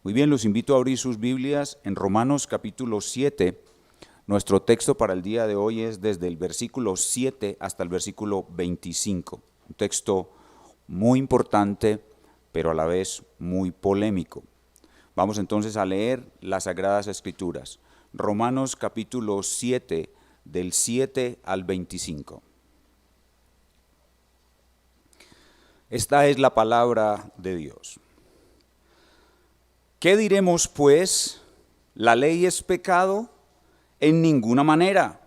Muy bien, los invito a abrir sus Biblias en Romanos capítulo 7. Nuestro texto para el día de hoy es desde el versículo 7 hasta el versículo 25. Un texto muy importante, pero a la vez muy polémico. Vamos entonces a leer las Sagradas Escrituras. Romanos capítulo 7, del 7 al 25. Esta es la palabra de Dios. ¿Qué diremos pues? ¿La ley es pecado? En ninguna manera.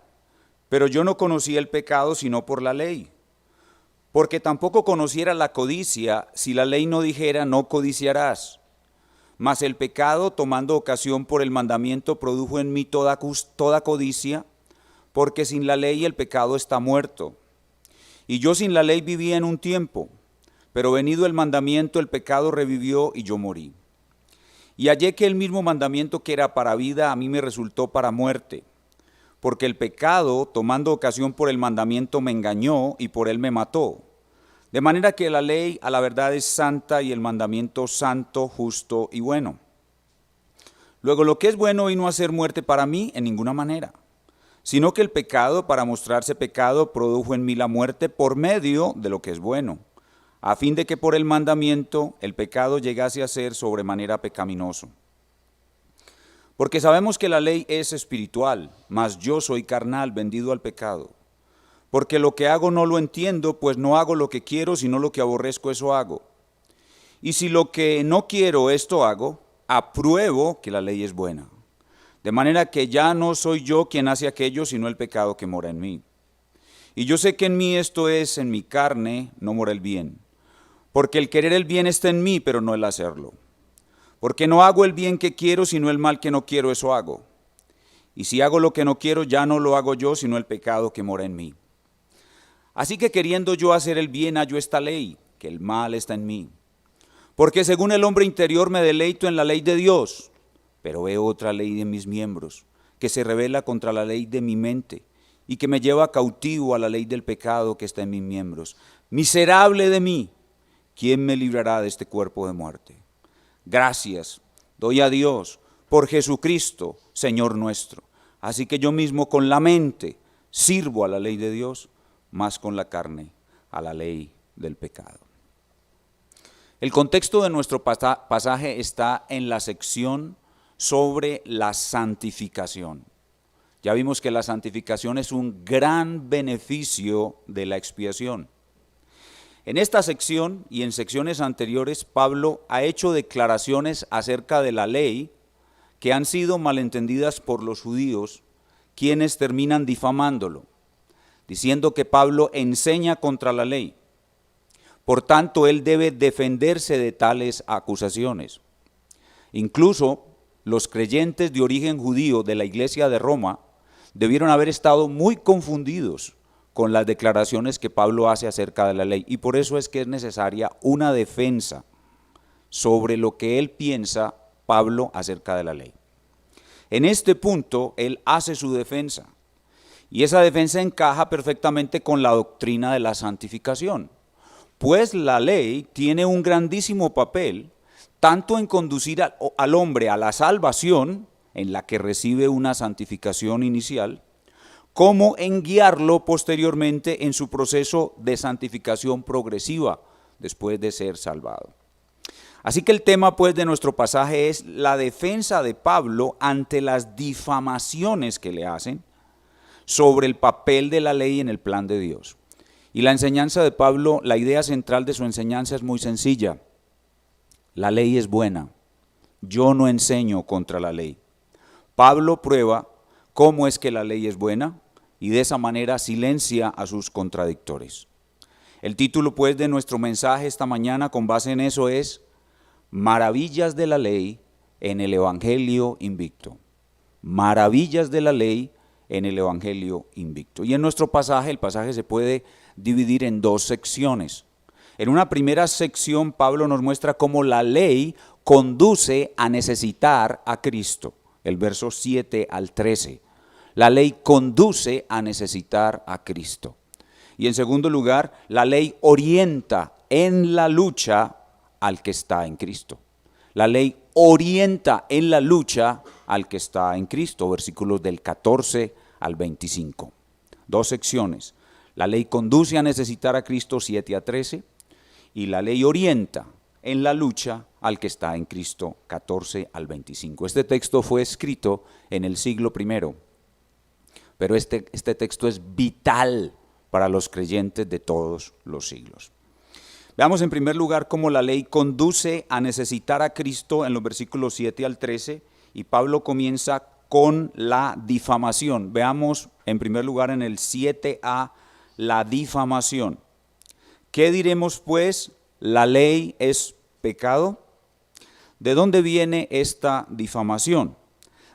Pero yo no conocía el pecado sino por la ley. Porque tampoco conociera la codicia si la ley no dijera no codiciarás. Mas el pecado, tomando ocasión por el mandamiento, produjo en mí toda codicia, porque sin la ley el pecado está muerto. Y yo sin la ley vivía en un tiempo, pero venido el mandamiento el pecado revivió y yo morí. Y hallé que el mismo mandamiento que era para vida a mí me resultó para muerte, porque el pecado, tomando ocasión por el mandamiento, me engañó y por él me mató. De manera que la ley a la verdad es santa y el mandamiento santo, justo y bueno. Luego lo que es bueno vino a ser muerte para mí en ninguna manera, sino que el pecado, para mostrarse pecado, produjo en mí la muerte por medio de lo que es bueno, a fin de que por el mandamiento el pecado llegase a ser sobremanera pecaminoso. Porque sabemos que la ley es espiritual, mas yo soy carnal, vendido al pecado. Porque lo que hago no lo entiendo, pues no hago lo que quiero, sino lo que aborrezco, eso hago. Y si lo que no quiero, esto hago, apruebo que la ley es buena. De manera que ya no soy yo quien hace aquello, sino el pecado que mora en mí. Y yo sé que en mí, esto es, en mi carne, no mora el bien. Porque el querer el bien está en mí, pero no el hacerlo. Porque no hago el bien que quiero, sino el mal que no quiero, eso hago. Y si hago lo que no quiero, ya no lo hago yo, sino el pecado que mora en mí. Así que queriendo yo hacer el bien, hallo esta ley, que el mal está en mí. Porque según el hombre interior me deleito en la ley de Dios, pero veo otra ley de mis miembros, que se rebela contra la ley de mi mente, y que me lleva cautivo a la ley del pecado que está en mis miembros. Miserable de mí, ¿quién me librará de este cuerpo de muerte? Gracias doy a Dios por Jesucristo, Señor nuestro. Así que yo mismo con la mente sirvo a la ley de Dios, más con la carne a la ley del pecado. El contexto de nuestro pasaje está en la sección sobre la santificación. Ya vimos que la santificación es un gran beneficio de la expiación. En esta sección y en secciones anteriores, Pablo ha hecho declaraciones acerca de la ley que han sido malentendidas por los judíos, quienes terminan difamándolo, diciendo que Pablo enseña contra la ley. Por tanto, él debe defenderse de tales acusaciones. Incluso los creyentes de origen judío de la iglesia de Roma debieron haber estado muy confundidos con las declaraciones que Pablo hace acerca de la ley. Y por eso es que es necesaria una defensa sobre lo que él piensa, Pablo, acerca de la ley. En este punto, él hace su defensa. Y esa defensa encaja perfectamente con la doctrina de la santificación. Pues la ley tiene un grandísimo papel, tanto en conducir al hombre a la salvación, en la que recibe una santificación inicial, como en guiarlo posteriormente en su proceso de santificación progresiva, después de ser salvado. Así que el tema pues de nuestro pasaje es la defensa de Pablo ante las difamaciones que le hacen sobre el papel de la ley en el plan de Dios. Y la enseñanza de Pablo, la idea central de su enseñanza es muy sencilla. La ley es buena. Yo no enseño contra la ley. Pablo prueba cómo es que la ley es buena y de esa manera silencia a sus contradictores. El título pues de nuestro mensaje esta mañana con base en eso es Maravillas de la ley en el Evangelio invicto. Maravillas de la ley en el Evangelio invicto. Y en nuestro pasaje, el pasaje se puede dividir en dos secciones. En una primera sección, Pablo nos muestra cómo la ley conduce a necesitar a Cristo. El verso 7 al 13. La ley conduce a necesitar a Cristo. Y en segundo lugar, la ley orienta en la lucha al que está en Cristo. La ley orienta en la lucha al que está en Cristo, versículos del 14 al 25. Dos secciones. La ley conduce a necesitar a Cristo, 7 a 13, y la ley orienta en la lucha al que está en Cristo, 14 al 25. Este texto fue escrito en el siglo I, pero este texto es vital para los creyentes de todos los siglos. Veamos en primer lugar cómo la ley conduce a necesitar a Cristo en los versículos 7 al 13, y Pablo comienza con la difamación. Veamos en primer lugar en el 7a la difamación. ¿Qué diremos pues? ¿La ley es pecado? ¿De dónde viene esta difamación?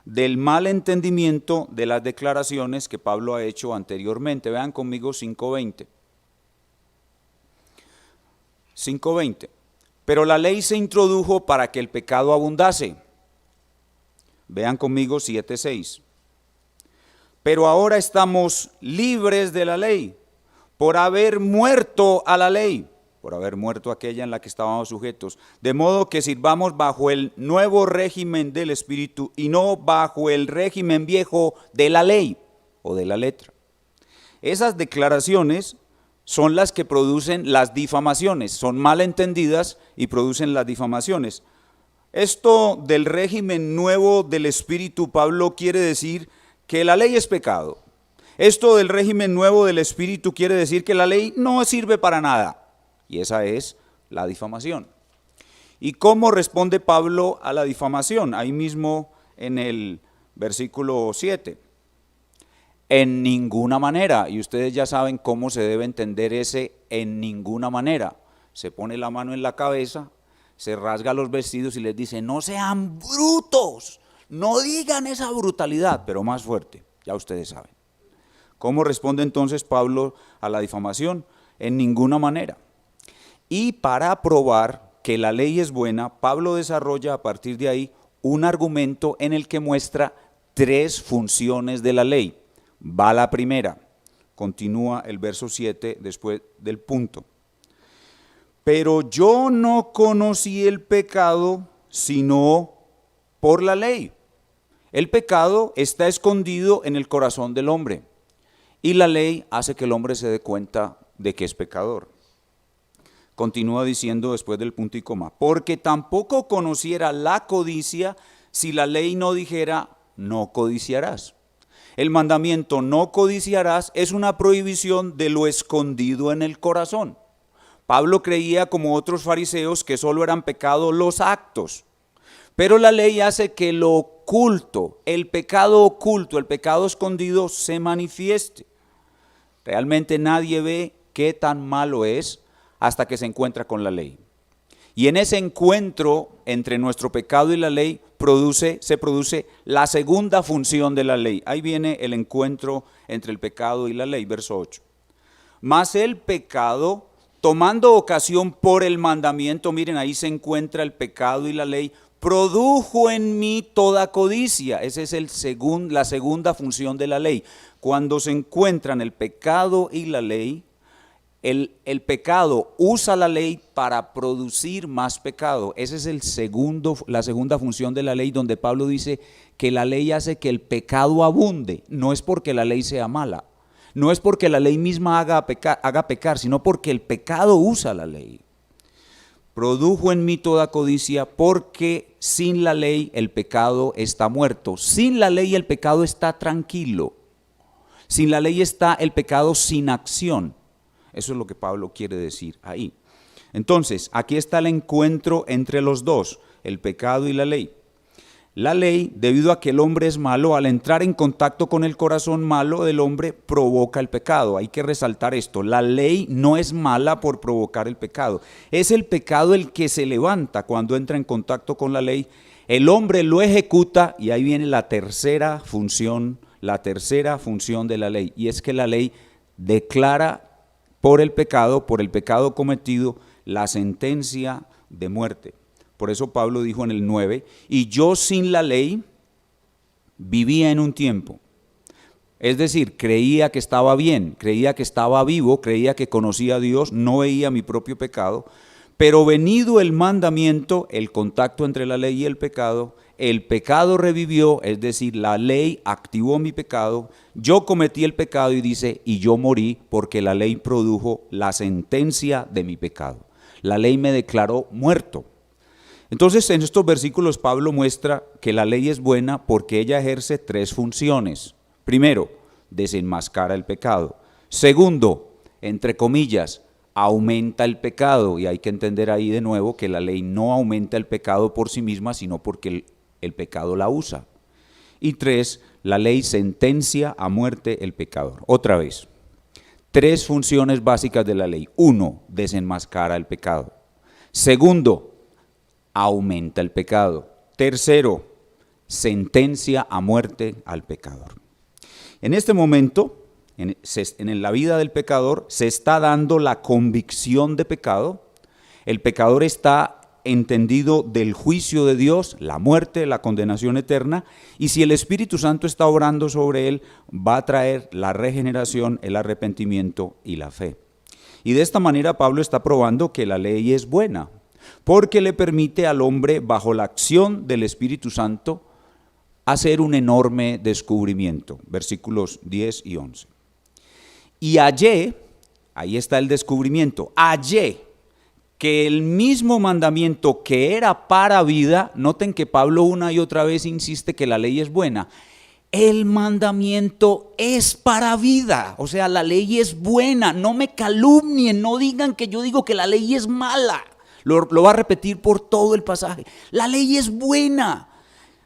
Del mal entendimiento de las declaraciones que Pablo ha hecho anteriormente. Vean conmigo 5:20. 5:20. Pero la ley se introdujo para que el pecado abundase. Vean conmigo 7:6. Pero ahora estamos libres de la ley, por haber muerto a la ley, por haber muerto aquella en la que estábamos sujetos, de modo que sirvamos bajo el nuevo régimen del Espíritu y no bajo el régimen viejo de la ley o de la letra. Esas declaraciones son las que producen las difamaciones, son mal entendidas y producen las difamaciones. Esto del régimen nuevo del Espíritu, Pablo quiere decir que la ley es pecado. Esto del régimen nuevo del Espíritu quiere decir que la ley no sirve para nada. Y esa es la difamación. ¿Y cómo responde Pablo a la difamación? Ahí mismo en el versículo 7. En ninguna manera, y ustedes ya saben cómo se debe entender ese en ninguna manera. Se pone la mano en la cabeza, se rasga los vestidos y les dice, no sean brutos, no digan esa brutalidad, pero más fuerte, ya ustedes saben. ¿Cómo responde entonces Pablo a la difamación? En ninguna manera. Y para probar que la ley es buena, Pablo desarrolla a partir de ahí un argumento en el que muestra tres funciones de la ley. Va la primera, continúa el verso 7 después del punto. Pero yo no conocí el pecado sino por la ley. El pecado está escondido en el corazón del hombre y la ley hace que el hombre se dé cuenta de que es pecador. Continúa diciendo después del punto y coma, porque tampoco conociera la codicia si la ley no dijera no codiciarás. El mandamiento no codiciarás es una prohibición de lo escondido en el corazón. Pablo creía, como otros fariseos, que solo eran pecado los actos, pero la ley hace que lo oculto, el pecado escondido se manifieste. Realmente nadie ve qué tan malo es hasta que se encuentra con la ley. Y en ese encuentro entre nuestro pecado y la ley se produce la segunda función de la ley. Ahí viene el encuentro entre el pecado y la ley, verso 8. Mas el pecado, tomando ocasión por el mandamiento, miren, ahí se encuentra el pecado y la ley, produjo en mí toda codicia. Esa es la segunda función de la ley. Cuando se encuentran el pecado y la ley, el pecado usa la ley para producir más pecado. Esa es la segunda función de la ley, donde Pablo dice que la ley hace que el pecado abunde. No es porque la ley sea mala, no es porque la ley misma haga pecar, sino porque el pecado usa la ley. Produjo en mí toda codicia, porque sin la ley el pecado está muerto. Sin la ley el pecado está tranquilo. Sin la ley está el pecado sin acción. Eso es lo que Pablo quiere decir ahí. Entonces, aquí está el encuentro entre los dos, el pecado y la ley. La ley, debido a que el hombre es malo, al entrar en contacto con el corazón malo del hombre, provoca el pecado. Hay que resaltar esto. La ley no es mala por provocar el pecado. Es el pecado el que se levanta cuando entra en contacto con la ley. El hombre lo ejecuta y ahí viene la tercera función de la ley. Y es que la ley declara por el pecado cometido, la sentencia de muerte. Por eso Pablo dijo en el 9, y yo sin la ley vivía en un tiempo. Es decir, creía que estaba bien, creía que estaba vivo, creía que conocía a Dios, no veía mi propio pecado, Pero venido el mandamiento, el contacto entre la ley y el pecado revivió, es decir, la ley activó mi pecado, yo cometí el pecado y dice, y yo morí porque la ley produjo la sentencia de mi pecado. La ley me declaró muerto. Entonces, en estos versículos Pablo muestra que la ley es buena porque ella ejerce tres funciones. Primero, desenmascara el pecado. Segundo, entre comillas, aumenta el pecado, y hay que entender ahí de nuevo que la ley no aumenta el pecado por sí misma, sino porque el pecado la usa. Y tres, la ley sentencia a muerte el pecador. Otra vez, tres funciones básicas de la ley. Uno, desenmascara el pecado. Segundo, aumenta el pecado. Tercero, sentencia a muerte al pecador. En este momento, en la vida del pecador se está dando la convicción de pecado. El pecador está entendido del juicio de Dios, la muerte, la condenación eterna, y si el Espíritu Santo está obrando sobre él, va a traer la regeneración, el arrepentimiento y la fe. Y de esta manera Pablo está probando que la ley es buena, porque le permite al hombre, bajo la acción del Espíritu Santo, hacer un enorme descubrimiento. Versículos 10 y 11. Y hallé, ahí está el descubrimiento, hallé que el mismo mandamiento que era para vida, noten que Pablo una y otra vez insiste que la ley es buena, el mandamiento es para vida, o sea, la ley es buena, no me calumnien, no digan que yo digo que la ley es mala, lo va a repetir por todo el pasaje, la ley es buena,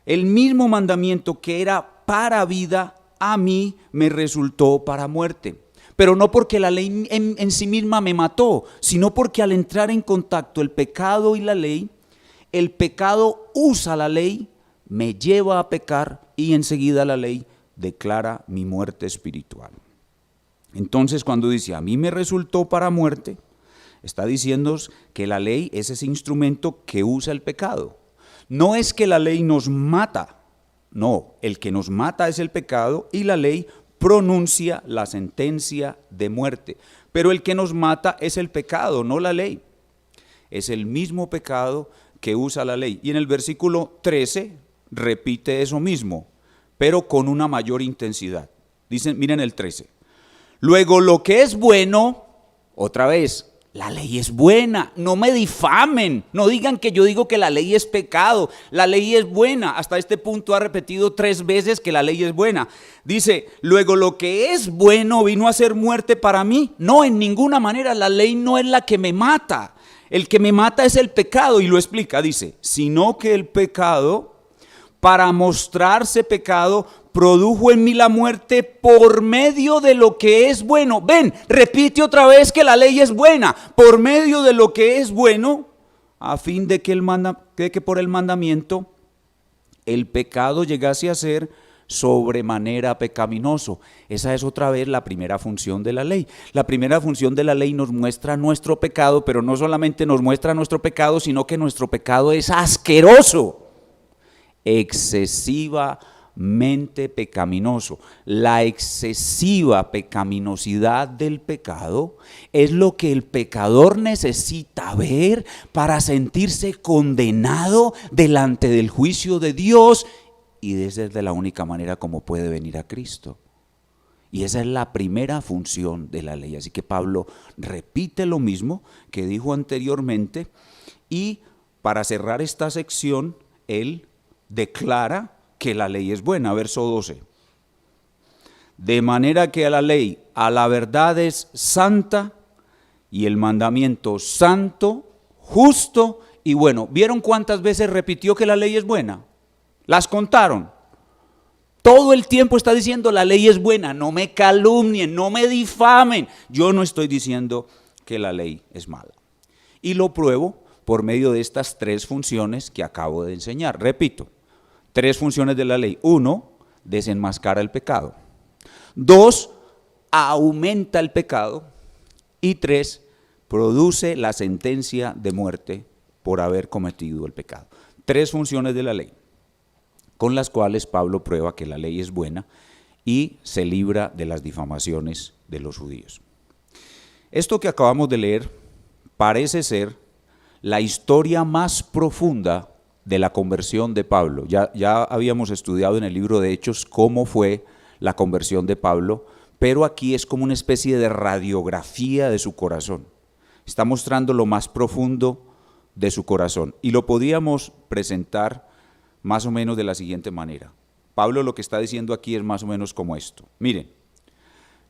el mismo mandamiento que era para vida, a mí me resultó para muerte. Pero no porque la ley en sí misma me mató, sino porque al entrar en contacto el pecado y la ley, el pecado usa la ley, me lleva a pecar y enseguida la ley declara mi muerte espiritual. Entonces cuando dice a mí me resultó para muerte, está diciendo que la ley es ese instrumento que usa el pecado. No es que la ley nos mata, no, el que nos mata es el pecado y la ley pronuncia la sentencia de muerte. Pero el que nos mata es el pecado, no la ley. Es el mismo pecado que usa la ley. Y en el versículo 13 repite eso mismo, pero con una mayor intensidad. Dicen, miren el 13. Luego lo que es bueno, otra vez, la ley es buena, no me difamen, no digan que yo digo que la ley es pecado, la ley es buena. Hasta este punto ha repetido 3 veces que la ley es buena. Dice, luego lo que es bueno vino a ser muerte para mí. No, en ninguna manera, la ley no es la que me mata. El que me mata es el pecado, y lo explica, dice, sino que el pecado, para mostrarse pecado, produjo en mí la muerte por medio de lo que es bueno. Ven, repite otra vez que la ley es buena, por medio de lo que es bueno, a fin de que por el mandamiento el pecado llegase a ser sobremanera pecaminoso. Esa es otra vez la primera función de la ley. La primera función de la ley nos muestra nuestro pecado, pero no solamente nos muestra nuestro pecado, sino que nuestro pecado es asqueroso, excesivamente pecaminoso. La excesiva pecaminosidad del pecado es lo que el pecador necesita ver para sentirse condenado delante del juicio de Dios, y esa es de la única manera como puede venir a Cristo. Y esa es la primera función de la ley. Así que Pablo repite lo mismo que dijo anteriormente, y para cerrar esta sección él declara que la ley es buena. Verso 12. De manera que a la ley, a la verdad es santa, y el mandamiento santo, justo y bueno. ¿Vieron cuántas veces repitió que la ley es buena? ¿Las contaron? Todo el tiempo está diciendo la ley es buena, no me calumnien, no me difamen. Yo no estoy diciendo que la ley es mala. Y lo pruebo por medio de estas 3 funciones que acabo de enseñar. Repito, 3 funciones de la ley. 1, desenmascara el pecado. 2, aumenta el pecado. Y 3, produce la sentencia de muerte por haber cometido el pecado. 3 funciones de la ley, con las cuales Pablo prueba que la ley es buena y se libra de las difamaciones de los judíos. Esto que acabamos de leer parece ser la historia más profunda de la conversión de Pablo. Ya habíamos estudiado en el libro de Hechos cómo fue la conversión de Pablo, pero aquí es como una especie de radiografía de su corazón. Está mostrando lo más profundo de su corazón. Y lo podíamos presentar más o menos de la siguiente manera. Pablo lo que está diciendo aquí es más o menos como esto. Miren,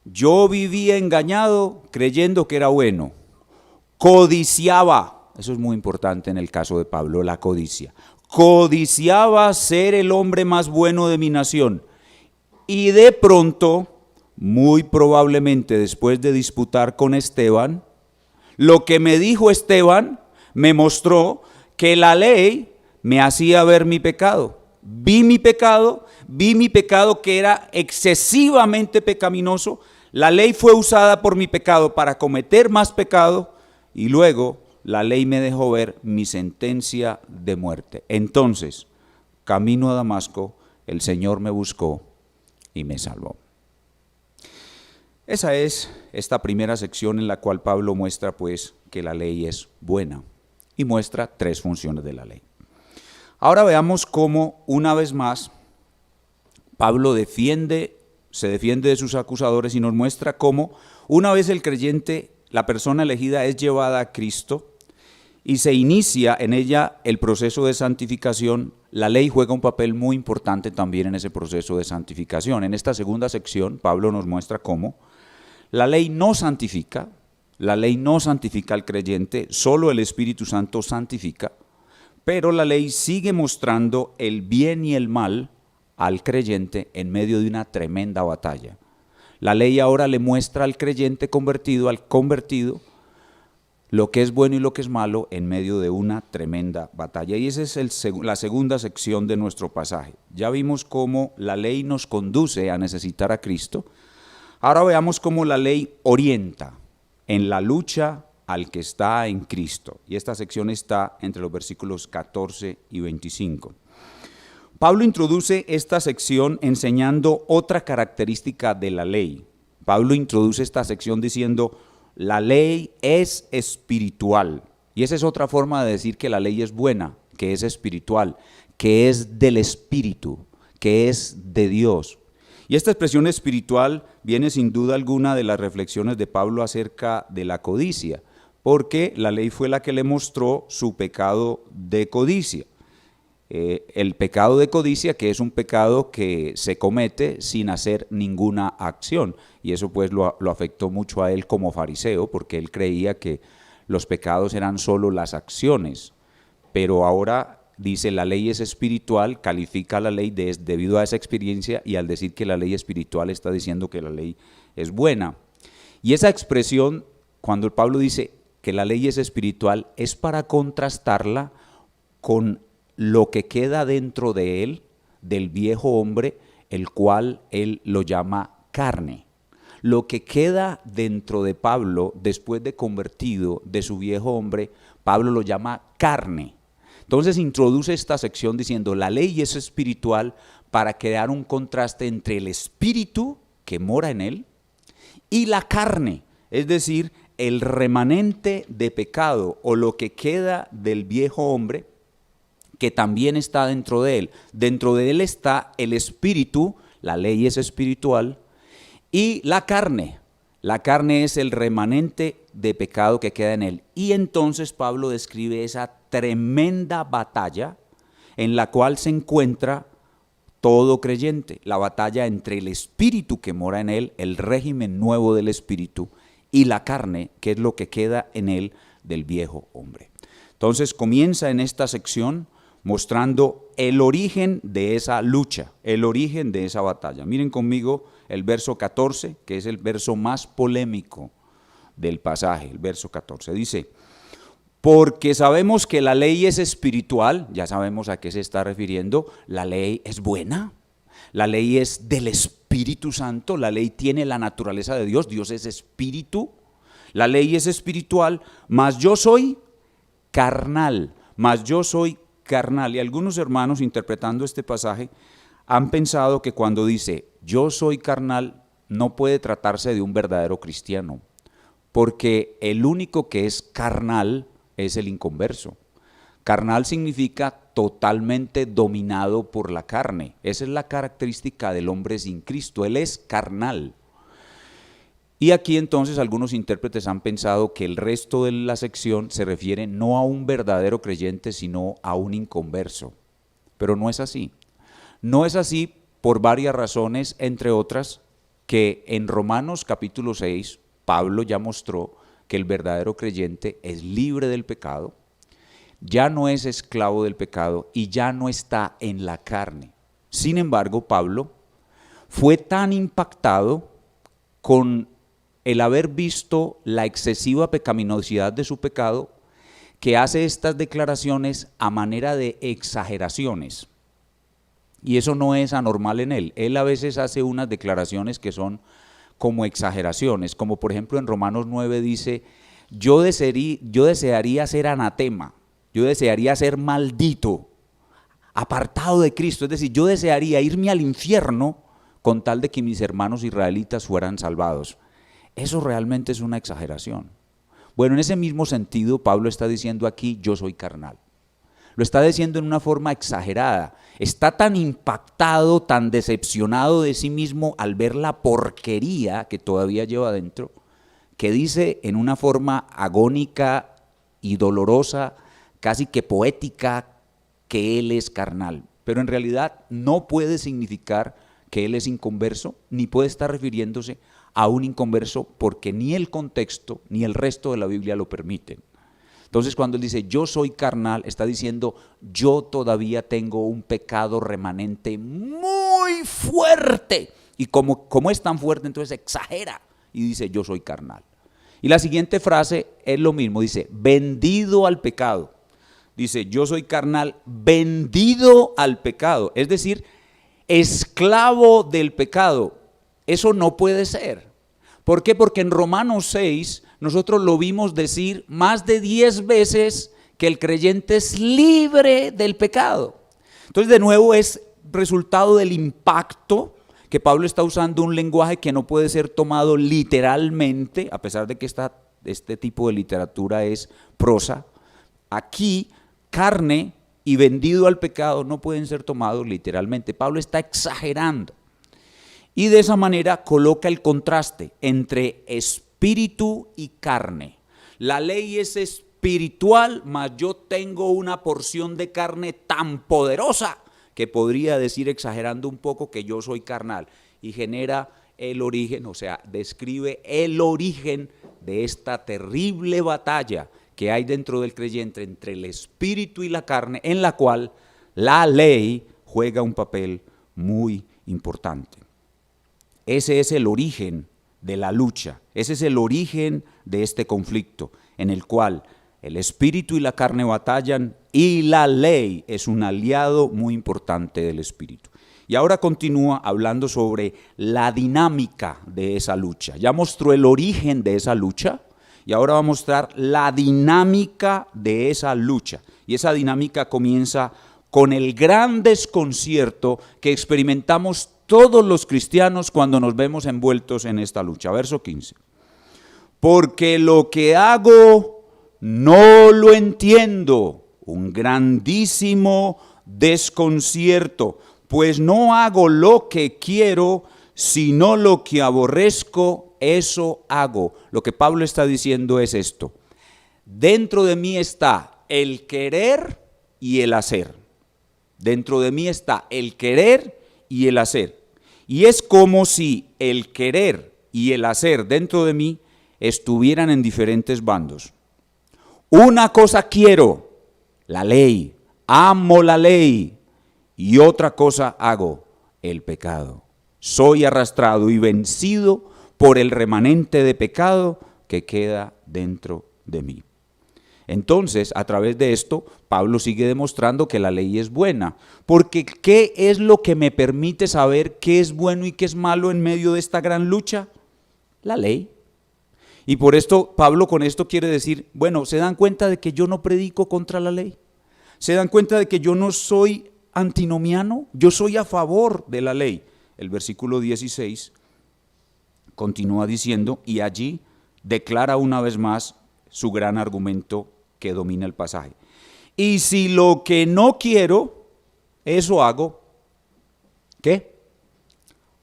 yo vivía engañado creyendo que era bueno, codiciaba, eso es muy importante en el caso de Pablo, la codicia, codiciaba ser el hombre más bueno de mi nación y de pronto, muy probablemente después de disputar con Esteban, lo que me dijo Esteban me mostró que la ley me hacía ver mi pecado. Vi mi pecado que era excesivamente pecaminoso. La ley fue usada por mi pecado para cometer más pecado y luego la ley me dejó ver mi sentencia de muerte. Entonces, camino a Damasco, el Señor me buscó y me salvó. Esa es esta primera sección en la cual Pablo muestra pues que la ley es buena y muestra tres funciones de la ley. Ahora veamos cómo una vez más Pablo se defiende de sus acusadores y nos muestra cómo una vez el creyente, la persona elegida es llevada a Cristo y se inicia en ella el proceso de santificación, la ley juega un papel muy importante también en ese proceso de santificación. En esta segunda sección Pablo nos muestra cómo la ley no santifica al creyente, solo el Espíritu Santo santifica, pero la ley sigue mostrando el bien y el mal al creyente en medio de una tremenda batalla. La ley ahora le muestra al creyente convertido, lo que es bueno y lo que es malo en medio de una tremenda batalla. Y esa es la segunda sección de nuestro pasaje. Ya vimos cómo la ley nos conduce a necesitar a Cristo. Ahora veamos cómo la ley orienta en la lucha al que está en Cristo. Y esta sección está entre los versículos 14 y 25. Pablo introduce esta sección enseñando otra característica de la ley. Pablo introduce esta sección diciendo, la ley es espiritual. Y esa es otra forma de decir que la ley es buena, que es espiritual, que es del Espíritu, que es de Dios. Y esta expresión espiritual viene sin duda alguna de las reflexiones de Pablo acerca de la codicia, porque la ley fue la que le mostró su pecado de codicia. El pecado de codicia, que es un pecado que se comete sin hacer ninguna acción, y eso pues lo afectó mucho a él como fariseo, porque él creía que los pecados eran solo las acciones, pero ahora dice la ley es espiritual, califica la ley debido a esa experiencia, y al decir que la ley espiritual está diciendo que la ley es buena. Y esa expresión, cuando Pablo dice que la ley es espiritual, es para contrastarla con lo que queda dentro de él, del viejo hombre, el cual él lo llama carne. Lo que queda dentro de Pablo, después de convertido de su viejo hombre, Pablo lo llama carne. Entonces introduce esta sección diciendo, la ley es espiritual para crear un contraste entre el espíritu que mora en él y la carne, es decir, el remanente de pecado o lo que queda del viejo hombre, que también está dentro de él. Dentro de él está el espíritu, la ley es espiritual, y la carne. La carne es el remanente de pecado que queda en él. Y entonces Pablo describe esa tremenda batalla en la cual se encuentra todo creyente. La batalla entre el espíritu que mora en él, el régimen nuevo del espíritu, y la carne, que es lo que queda en él del viejo hombre. Entonces comienza en esta sección mostrando el origen de esa lucha, el origen de esa batalla. Miren conmigo el verso 14, que es el verso más polémico del pasaje, el verso 14. Dice, porque sabemos que la ley es espiritual, ya sabemos a qué se está refiriendo, la ley es buena, la ley es del Espíritu Santo, la ley tiene la naturaleza de Dios, Dios es espíritu, la ley es espiritual, mas yo soy carnal, y algunos hermanos interpretando este pasaje han pensado que cuando dice yo soy carnal no puede tratarse de un verdadero cristiano, porque el único que es carnal es el inconverso. Carnal significa totalmente dominado por la carne. Esa es la característica del hombre sin Cristo. Él es carnal. Y aquí entonces algunos intérpretes han pensado que el resto de la sección se refiere no a un verdadero creyente, sino a un inconverso. Pero no es así. No es así por varias razones, entre otras, que en Romanos capítulo 6, Pablo ya mostró que el verdadero creyente es libre del pecado, ya no es esclavo del pecado y ya no está en la carne. Sin embargo, Pablo fue tan impactado con el haber visto la excesiva pecaminosidad de su pecado que hace estas declaraciones a manera de exageraciones. Y eso no es anormal en él. Él a veces hace unas declaraciones que son como exageraciones, como por ejemplo en Romanos 9 dice, yo desearía ser anatema, yo desearía ser maldito, apartado de Cristo, es decir, yo desearía irme al infierno con tal de que mis hermanos israelitas fueran salvados. Eso realmente es una exageración. Bueno, en ese mismo sentido, Pablo está diciendo aquí, yo soy carnal. Lo está diciendo en una forma exagerada. Está tan impactado, tan decepcionado de sí mismo al ver la porquería que todavía lleva dentro, que dice en una forma agónica y dolorosa, casi que poética, que él es carnal. Pero en realidad no puede significar que él es inconverso, ni puede estar refiriéndose a un inconverso, porque ni el contexto ni el resto de la Biblia lo permiten. Entonces cuando él dice yo soy carnal, está diciendo yo todavía tengo un pecado remanente muy fuerte, y como es tan fuerte, entonces exagera y dice yo soy carnal. Y la siguiente frase es lo mismo, dice vendido al pecado. Dice yo soy carnal vendido al pecado, es decir, esclavo del pecado. Eso no puede ser. ¿Por qué? Porque en Romanos 6 nosotros lo vimos decir más de 10 veces que el creyente es libre del pecado. Entonces de nuevo es resultado del impacto que Pablo está usando un lenguaje que no puede ser tomado literalmente, a pesar de que este tipo de literatura es prosa. Aquí carne y vendido al pecado no pueden ser tomados literalmente. Pablo está exagerando. Y de esa manera coloca el contraste entre espíritu y carne. La ley es espiritual, mas yo tengo una porción de carne tan poderosa que podría decir, exagerando un poco, que yo soy carnal. Y genera el origen, o sea, describe el origen de esta terrible batalla que hay dentro del creyente entre el espíritu y la carne, en la cual la ley juega un papel muy importante. Ese es el origen de la lucha, ese es el origen de este conflicto, en el cual el espíritu y la carne batallan y la ley es un aliado muy importante del espíritu. Y ahora continúa hablando sobre la dinámica de esa lucha. Ya mostró el origen de esa lucha y ahora va a mostrar la dinámica de esa lucha. Y esa dinámica comienza con el gran desconcierto que experimentamos todos los cristianos cuando nos vemos envueltos en esta lucha. Verso 15. Porque lo que hago no lo entiendo, un grandísimo desconcierto, pues no hago lo que quiero, sino lo que aborrezco, eso hago. Lo que Pablo está diciendo es esto: dentro de mí está el querer y el hacer. Dentro de mí está el querer y el hacer. Y es como si el querer y el hacer dentro de mí estuvieran en diferentes bandos. Una cosa quiero, la ley, amo la ley, y otra cosa hago, el pecado. Soy arrastrado y vencido por el remanente de pecado que queda dentro de mí. Entonces, a través de esto, Pablo sigue demostrando que la ley es buena, porque ¿qué es lo que me permite saber qué es bueno y qué es malo en medio de esta gran lucha? La ley. Y por esto, Pablo con esto quiere decir, bueno, ¿se dan cuenta de que yo no predico contra la ley? ¿Se dan cuenta de que yo no soy antinomiano? Yo soy a favor de la ley. El versículo 16 continúa diciendo, y allí declara una vez más su gran argumento que domina el pasaje. Y si lo que no quiero, eso hago, ¿qué?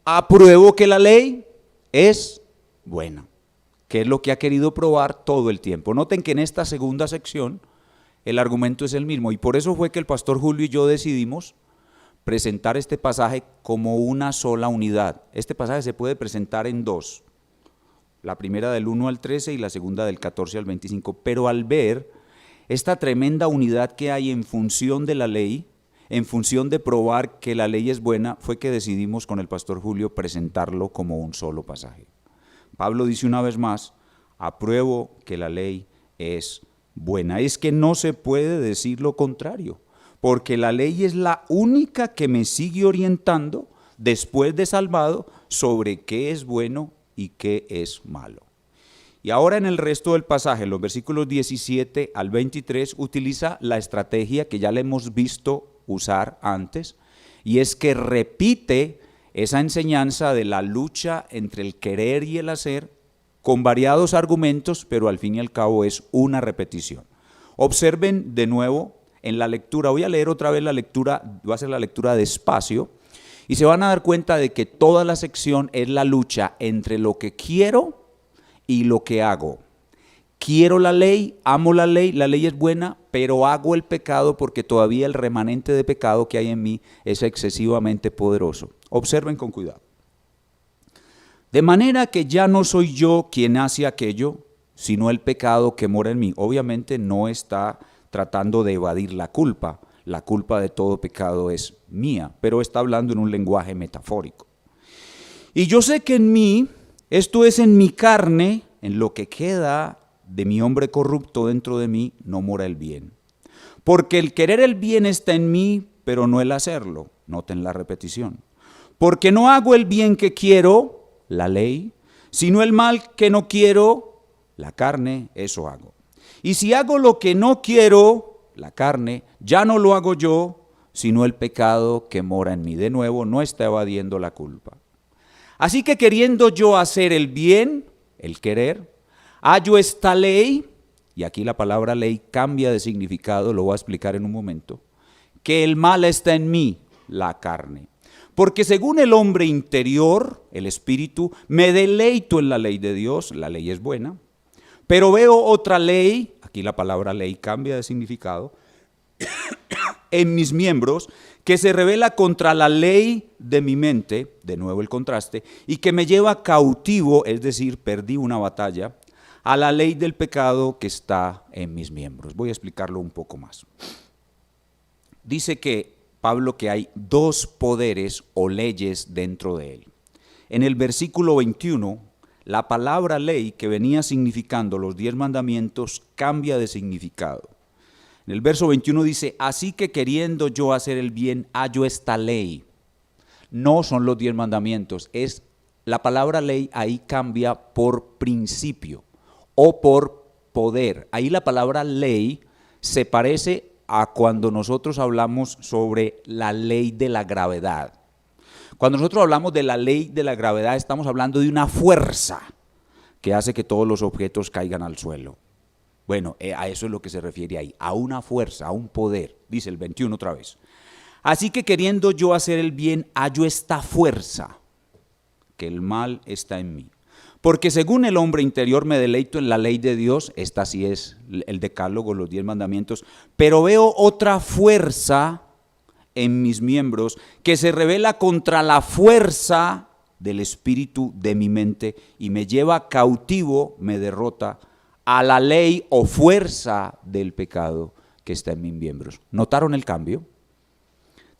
Apruebo que la ley es buena, que es lo que ha querido probar todo el tiempo. Noten que en esta segunda sección el argumento es el mismo, y por eso fue que el pastor Julio y yo decidimos presentar este pasaje como una sola unidad. Este pasaje se puede presentar en dos, la primera del 1 al 13 y la segunda del 14 al 25, pero al ver esta tremenda unidad que hay en función de la ley, en función de probar que la ley es buena, fue que decidimos con el pastor Julio presentarlo como un solo pasaje. Pablo dice una vez más, apruebo que la ley es buena. Es que no se puede decir lo contrario, porque la ley es la única que me sigue orientando después de salvado sobre qué es bueno y qué es malo. Y ahora en el resto del pasaje, los versículos 17 al 23, utiliza la estrategia que ya le hemos visto usar antes, y es que repite esa enseñanza de la lucha entre el querer y el hacer con variados argumentos, pero al fin y al cabo es una repetición. Observen de nuevo en la lectura, voy a leer otra vez la lectura, va a ser la lectura despacio, y se van a dar cuenta de que toda la sección es la lucha entre lo que quiero y lo que hago. Quiero la ley, amo la ley es buena, pero hago el pecado porque todavía el remanente de pecado que hay en mí es excesivamente poderoso. Observen con cuidado. De manera que ya no soy yo quien hace aquello, sino el pecado que mora en mí. Obviamente no está tratando de evadir la culpa de todo pecado es mía, pero está hablando en un lenguaje metafórico. Y yo sé que en mí, esto es en mi carne, en lo que queda de mi hombre corrupto dentro de mí, no mora el bien. Porque el querer el bien está en mí, pero no el hacerlo. Noten la repetición. Porque no hago el bien que quiero, la ley, sino el mal que no quiero, la carne, eso hago. Y si hago lo que no quiero, la carne, ya no lo hago yo, sino el pecado que mora en mí. De nuevo, no está evadiendo la culpa. Así que queriendo yo hacer el bien, el querer, hallo esta ley, y aquí la palabra ley cambia de significado, lo voy a explicar en un momento, que el mal está en mí, la carne. Porque según el hombre interior, el espíritu, me deleito en la ley de Dios, la ley es buena, pero veo otra ley, aquí la palabra ley cambia de significado, en mis miembros, que se revela contra la ley de mi mente, de nuevo el contraste, y que me lleva cautivo, es decir, perdí una batalla, a la ley del pecado que está en mis miembros. Voy a explicarlo un poco más. Dice que Pablo que hay dos poderes o leyes dentro de él. En el versículo 21, la palabra ley que venía significando los 10 mandamientos cambia de significado. En el verso 21 dice, así que queriendo yo hacer el bien, hallo esta ley. No son los 10 mandamientos, es la palabra ley ahí cambia por principio o por poder. Ahí la palabra ley se parece a cuando nosotros hablamos sobre la ley de la gravedad. Cuando nosotros hablamos de la ley de la gravedad, estamos hablando de una fuerza que hace que todos los objetos caigan al suelo. Bueno, a eso es lo que se refiere ahí, a una fuerza, a un poder, dice el 21 otra vez. Así que queriendo yo hacer el bien, hallo esta fuerza, que el mal está en mí. Porque según el hombre interior me deleito en la ley de Dios, esta sí es el decálogo, los 10 mandamientos, pero veo otra fuerza en mis miembros que se revela contra la fuerza del espíritu de mi mente y me lleva cautivo, me derrota a la ley o fuerza del pecado que está en mis miembros. ¿Notaron el cambio?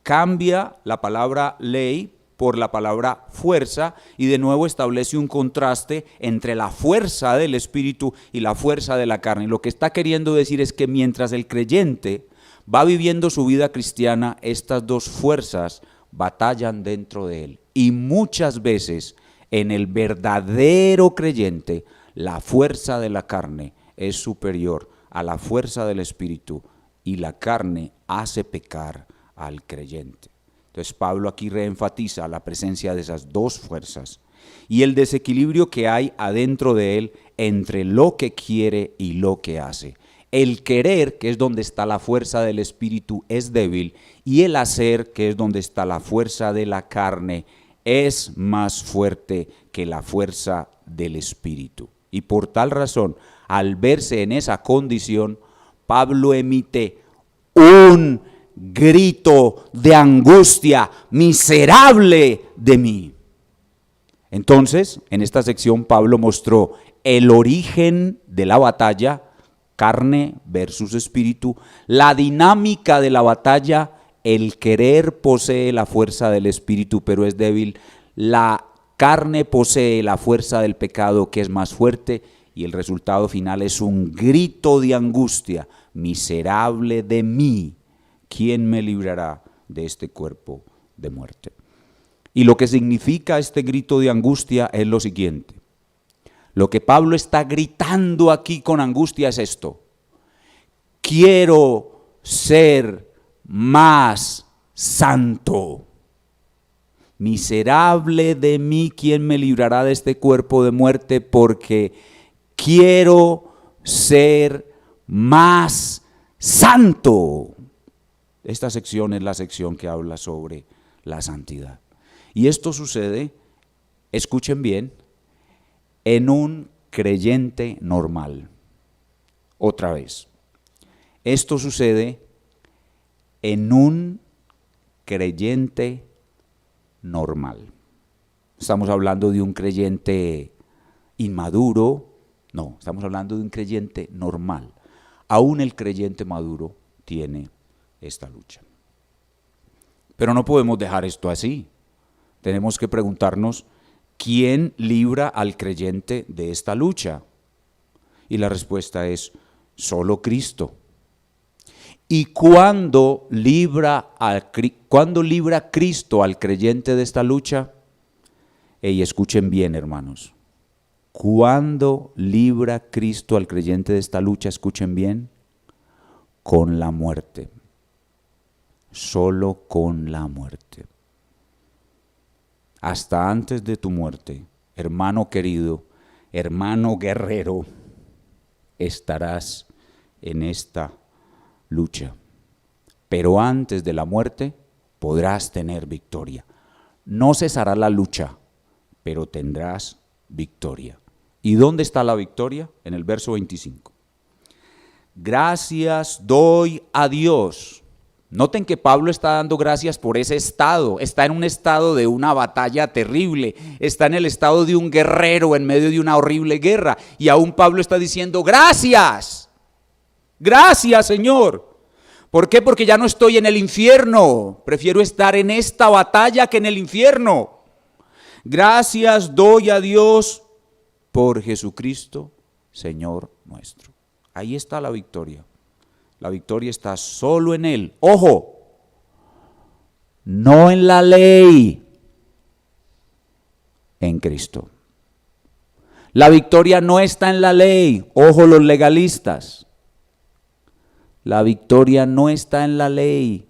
Cambia la palabra ley por la palabra fuerza y de nuevo establece un contraste entre la fuerza del espíritu y la fuerza de la carne. Lo que está queriendo decir es que mientras el creyente va viviendo su vida cristiana, estas dos fuerzas batallan dentro de él. Y muchas veces en el verdadero creyente, la fuerza de la carne es superior a la fuerza del espíritu y la carne hace pecar al creyente. Entonces Pablo aquí reenfatiza la presencia de esas dos fuerzas y el desequilibrio que hay adentro de él entre lo que quiere y lo que hace. el querer, que es donde está la fuerza del espíritu, es débil, y el hacer, que es donde está la fuerza de la carne, es más fuerte que la fuerza del espíritu. Y por tal razón, al verse en esa condición, Pablo emite un grito de angustia: miserable de mí. Entonces, en esta sección Pablo mostró el origen de la batalla, carne versus espíritu, la dinámica de la batalla, el querer posee la fuerza del espíritu pero es débil, la carne posee la fuerza del pecado que es más fuerte, y el resultado final es un grito de angustia: miserable de mí, ¿quién me librará de este cuerpo de muerte? Y lo que significa este grito de angustia es lo siguiente. Lo que Pablo está gritando aquí con angustia es esto: quiero ser más santo. Miserable de mí, ¿quién me librará de este cuerpo de muerte? Porque quiero ser más santo. Esta sección es la sección que habla sobre la santidad. Y esto sucede, escuchen bien, en un creyente normal. Otra vez, esto sucede en un creyente normal. Estamos hablando de un creyente inmaduro, no, estamos hablando de un creyente normal. Aún el creyente maduro tiene esta lucha. Pero no podemos dejar esto así. Tenemos que preguntarnos, ¿quién libra al creyente de esta lucha? Y la respuesta es: solo Cristo. ¿Y cuándo libra Cristo al creyente de esta lucha? Y escuchen bien, hermanos. ¿Cuándo libra Cristo al creyente de esta lucha? Escuchen bien. Con la muerte. Solo con la muerte. Hasta antes de tu muerte, hermano querido, hermano guerrero, estarás en esta lucha. Pero antes de la muerte podrás tener victoria. No cesará la lucha, pero tendrás victoria. ¿Y dónde está la victoria? En el verso 25. Gracias doy a Dios. Noten que Pablo está dando gracias por ese estado, está en un estado de una batalla terrible, está en el estado de un guerrero en medio de una horrible guerra, y aún Pablo está diciendo: gracias, gracias Señor. ¿Por qué? Porque ya no estoy en el infierno, prefiero estar en esta batalla que en el infierno. Gracias doy a Dios por Jesucristo, Señor nuestro. Ahí está la victoria. La victoria está solo en Él. ¡Ojo! No en la ley, en Cristo. La victoria no está en la ley. ¡Ojo los legalistas! La victoria no está en la ley,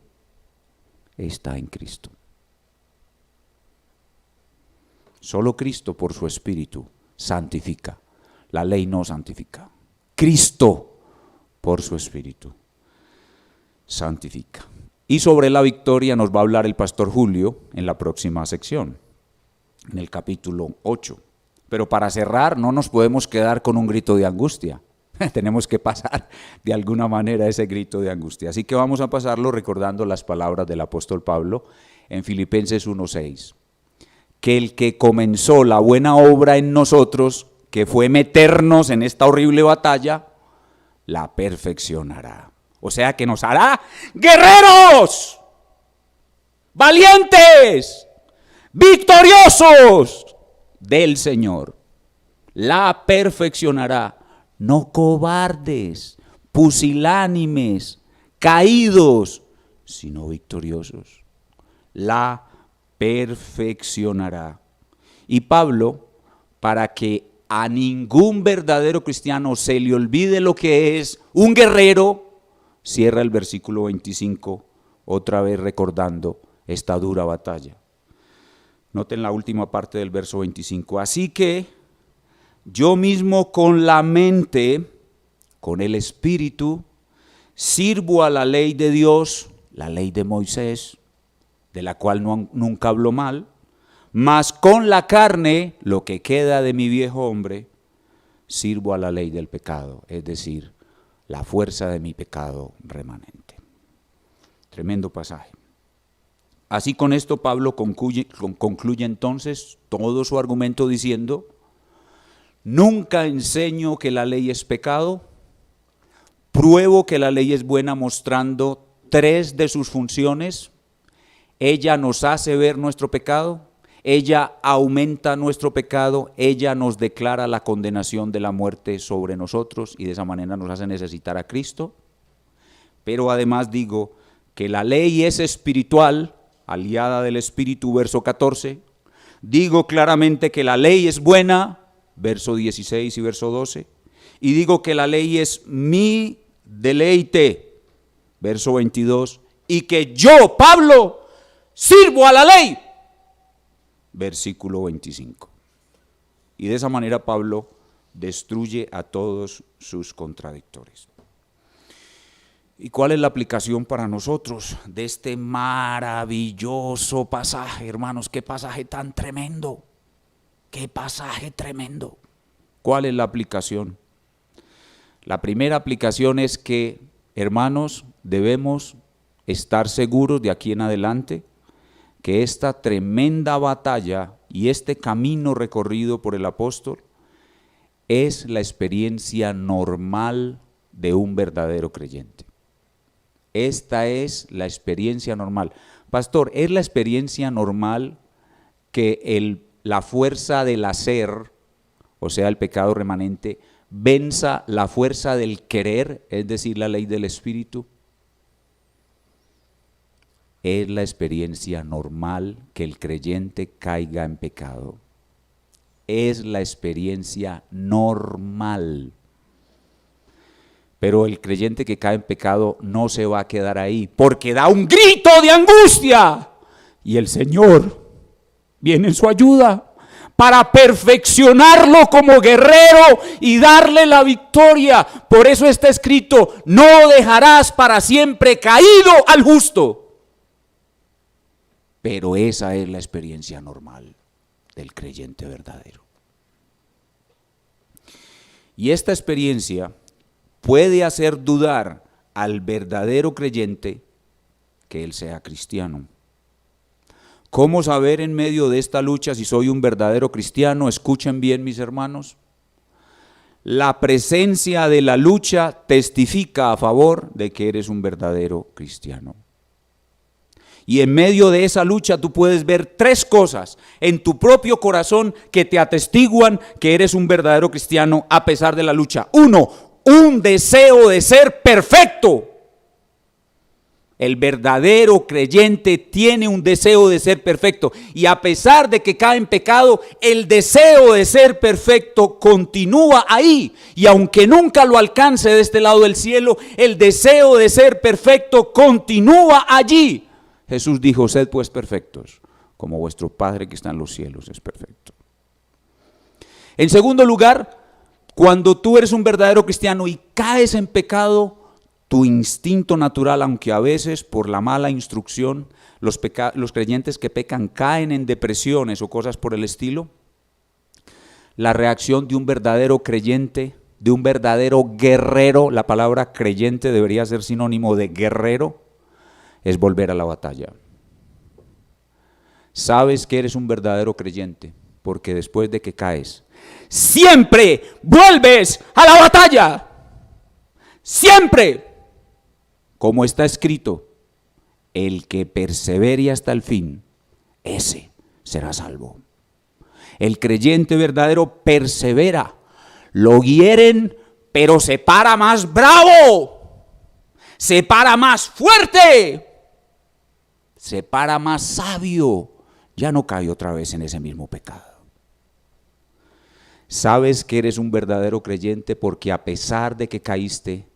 está en Cristo. Solo Cristo por su Espíritu santifica. La ley no santifica. Cristo por su Espíritu santifica. Y sobre la victoria nos va a hablar el pastor Julio en la próxima sección, en el capítulo 8. Pero para cerrar, no nos podemos quedar con un grito de angustia. Tenemos que pasar de alguna manera ese grito de angustia. Así que vamos a pasarlo recordando las palabras del apóstol Pablo en Filipenses 1:6. Que el que comenzó la buena obra en nosotros, que fue meternos en esta horrible batalla, la perfeccionará. O sea que nos hará guerreros, valientes, victoriosos del Señor. La perfeccionará, no cobardes, pusilánimes, caídos, sino victoriosos. La perfeccionará. Y Pablo, para que a ningún verdadero cristiano se le olvide lo que es un guerrero, cierra el versículo 25, otra vez recordando esta dura batalla. Noten la última parte del verso 25. Así que yo mismo con la mente con el Espíritu, sirvo a la ley de Dios, la ley de Moisés, de la cual nunca hablo mal, mas con la carne, lo que queda de mi viejo hombre, sirvo a la ley del pecado, es decir, la fuerza de mi pecado remanente. Tremendo pasaje. Así con esto Pablo concluye entonces todo su argumento diciendo: nunca enseño que la ley es pecado, pruebo que la ley es buena mostrando tres de sus funciones. Ella nos hace ver nuestro pecado, ella aumenta nuestro pecado, ella nos declara la condenación de la muerte sobre nosotros y de esa manera nos hace necesitar a Cristo. Pero además digo que la ley es espiritual, aliada del Espíritu, verso 14. Digo claramente que la ley es buena, verso 16 y verso 12. Y digo que la ley es mi deleite, verso 22. Y que yo, Pablo, sirvo a la ley, versículo 25. Y de esa manera Pablo destruye a todos sus contradictores. ¿Y cuál es la aplicación para nosotros de este maravilloso pasaje, hermanos? Qué pasaje tan tremendo, qué pasaje tremendo. ¿Cuál es la aplicación? La primera aplicación es que, hermanos, debemos estar seguros de aquí en adelante que esta tremenda batalla y este camino recorrido por el apóstol es la experiencia normal de un verdadero creyente. Esta es la experiencia normal. Pastor, ¿es la experiencia normal que la fuerza del hacer, o sea, el pecado remanente, venza la fuerza del querer, es decir, la ley del Espíritu? Es la experiencia normal que el creyente caiga en pecado. Es la experiencia normal. Pero el creyente que cae en pecado no se va a quedar ahí, porque da un grito de angustia. Y el Señor viene en su ayuda para perfeccionarlo como guerrero y darle la victoria. Por eso está escrito: no dejarás para siempre caído al justo. Pero esa es la experiencia normal del creyente verdadero. Y esta experiencia puede hacer dudar al verdadero creyente que él sea cristiano. ¿Cómo saber en medio de esta lucha si soy un verdadero cristiano? Escuchen bien, mis hermanos. La presencia de la lucha testifica a favor de que eres un verdadero cristiano. Y en medio de esa lucha tú puedes ver tres cosas en tu propio corazón que te atestiguan que eres un verdadero cristiano a pesar de la lucha. Uno, un deseo de ser perfecto. El verdadero creyente tiene un deseo de ser perfecto y a pesar de que cae en pecado, el deseo de ser perfecto continúa ahí, y aunque nunca lo alcance de este lado del cielo, el deseo de ser perfecto continúa allí. Jesús dijo: sed pues perfectos, como vuestro Padre que está en los cielos es perfecto. En segundo lugar, cuando tú eres un verdadero cristiano y caes en pecado, tu instinto natural, aunque a veces por la mala instrucción, los creyentes que pecan caen en depresiones o cosas por el estilo, la reacción de un verdadero creyente, de un verdadero guerrero, la palabra creyente debería ser sinónimo de guerrero, es volver a la batalla. Sabes que eres un verdadero creyente porque después de que caes, siempre vuelves a la batalla. Siempre. Como está escrito: el que persevere hasta el fin, ese será salvo. El creyente verdadero persevera. Lo hieren, pero se para más bravo. Se para más fuerte. Se para más sabio, ya no cae otra vez en ese mismo pecado. Sabes que eres un verdadero creyente porque a pesar de que caíste,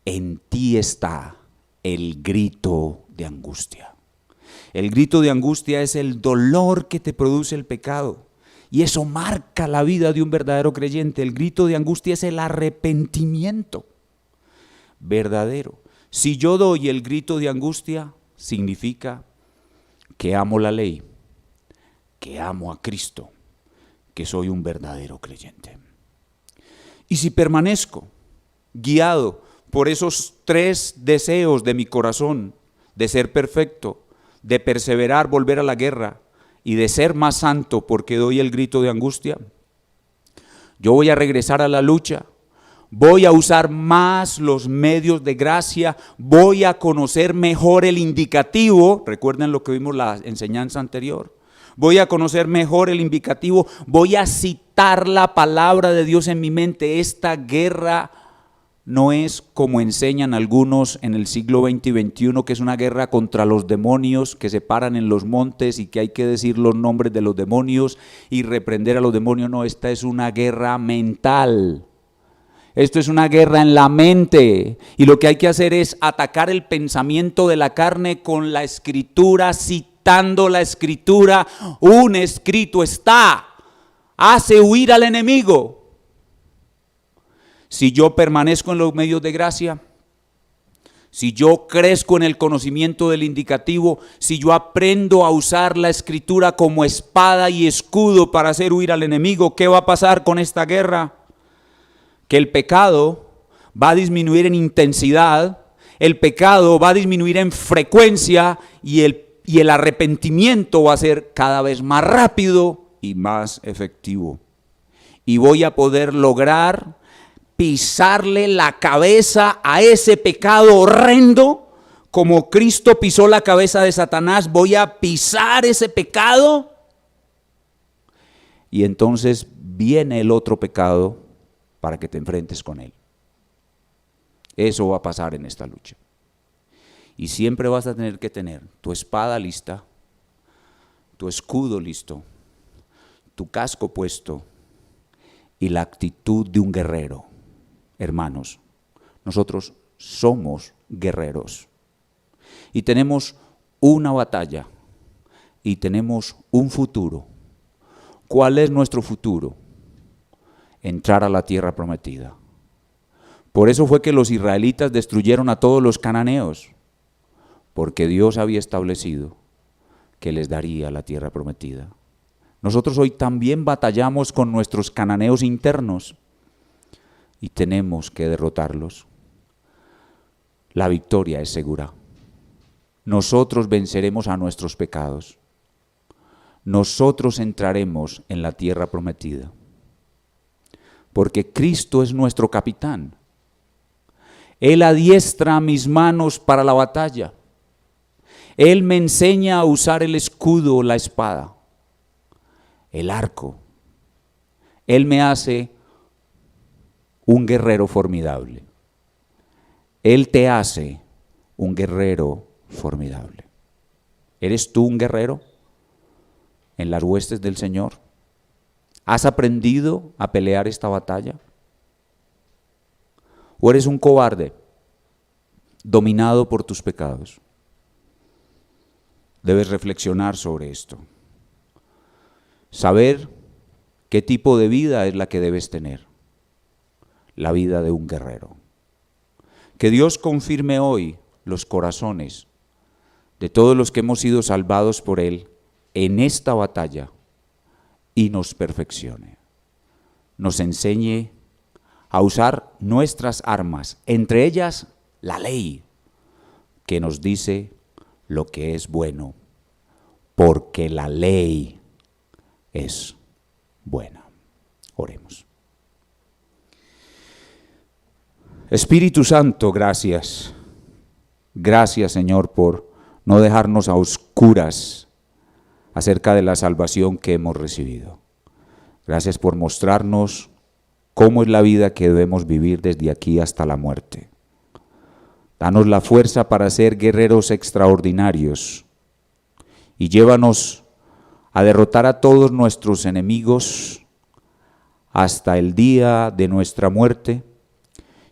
en ti está el grito de angustia. El grito de angustia es el dolor que te produce el pecado y eso marca la vida de un verdadero creyente. El grito de angustia es el arrepentimiento. verdadero. Si yo doy el grito de angustia, significa que amo la ley, que amo a Cristo, que soy un verdadero creyente. Y si permanezco guiado por esos 3 deseos de mi corazón, de ser perfecto, de perseverar, volver a la guerra y de ser más santo porque doy el grito de angustia, yo voy a regresar a la lucha, voy a usar más los medios de gracia, voy a conocer mejor el indicativo, recuerden lo que vimos la enseñanza anterior, voy a conocer mejor el indicativo, voy a citar la palabra de Dios en mi mente. Esta guerra no es como enseñan algunos en el siglo XX y XXI, que es una guerra contra los demonios que se paran en los montes y que hay que decir los nombres de los demonios y reprender a los demonios. No, esta es una guerra mental. Esto es una guerra en la mente y lo que hay que hacer es atacar el pensamiento de la carne con la escritura, citando la escritura. Un escrito está, hace huir al enemigo. Si yo permanezco en los medios de gracia, si yo crezco en el conocimiento del indicativo, si yo aprendo a usar la escritura como espada y escudo para hacer huir al enemigo, ¿qué va a pasar con esta guerra? Que el pecado va a disminuir en intensidad, el pecado va a disminuir en frecuencia y el arrepentimiento va a ser cada vez más rápido y más efectivo. Y voy a poder lograr pisarle la cabeza a ese pecado horrendo, como Cristo pisó la cabeza de Satanás. Voy a pisar ese pecado y entonces viene el otro pecado para que te enfrentes con él. Eso va a pasar en esta lucha. Y siempre vas a tener que tener tu espada lista, tu escudo listo, tu casco puesto y la actitud de un guerrero. Hermanos, nosotros somos guerreros y tenemos una batalla y tenemos un futuro. ¿Cuál es nuestro futuro? Entrar a la tierra prometida. Por eso fue que los israelitas destruyeron a todos los cananeos, porque Dios había establecido que les daría la tierra prometida. Nosotros hoy también batallamos con nuestros cananeos internos y tenemos que derrotarlos. La victoria es segura. Nosotros venceremos a nuestros pecados. Nosotros entraremos en la tierra prometida. Porque Cristo es nuestro capitán. Él adiestra mis manos para la batalla. Él me enseña a usar el escudo, la espada, el arco. Él me hace un guerrero formidable. Él te hace un guerrero formidable. ¿Eres tú un guerrero en las huestes del Señor? ¿Has aprendido a pelear esta batalla? ¿O eres un cobarde dominado por tus pecados? Debes reflexionar sobre esto. Saber qué tipo de vida es la que debes tener. La vida de un guerrero. Que Dios confirme hoy los corazones de todos los que hemos sido salvados por Él en esta batalla y nos perfeccione. Nos enseñe a usar nuestras armas, entre ellas la ley, que nos dice lo que es bueno, porque la ley es buena. Oremos. Espíritu Santo, gracias. Gracias, Señor, por no dejarnos a oscuras acerca de la salvación que hemos recibido. Gracias por mostrarnos cómo es la vida que debemos vivir desde aquí hasta la muerte. Danos la fuerza para ser guerreros extraordinarios y llévanos a derrotar a todos nuestros enemigos hasta el día de nuestra muerte.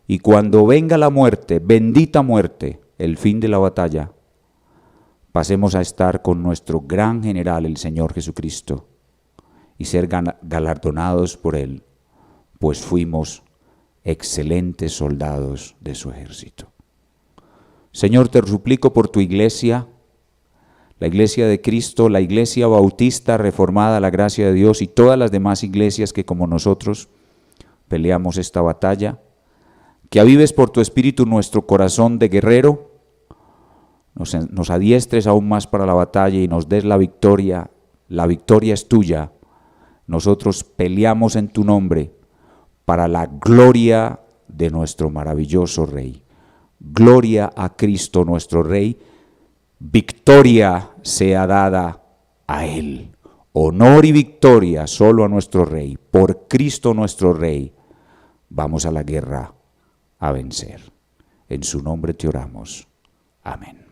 Y cuando venga la muerte, bendita muerte, el fin de la batalla, pasemos a estar con nuestro gran general, el Señor Jesucristo, y ser galardonados por Él, pues fuimos excelentes soldados de su ejército. Señor, te suplico por tu iglesia, la iglesia de Cristo, la iglesia bautista reformada a la gracia de Dios y todas las demás iglesias que como nosotros peleamos esta batalla, que avives por tu espíritu nuestro corazón de guerrero, nos adiestres aún más para la batalla y nos des la victoria es tuya, nosotros peleamos en tu nombre para la gloria de nuestro maravilloso Rey. Gloria a Cristo nuestro Rey, victoria sea dada a Él. Honor y victoria solo a nuestro Rey. Por Cristo nuestro Rey, vamos a la guerra a vencer. En su nombre te oramos. Amén.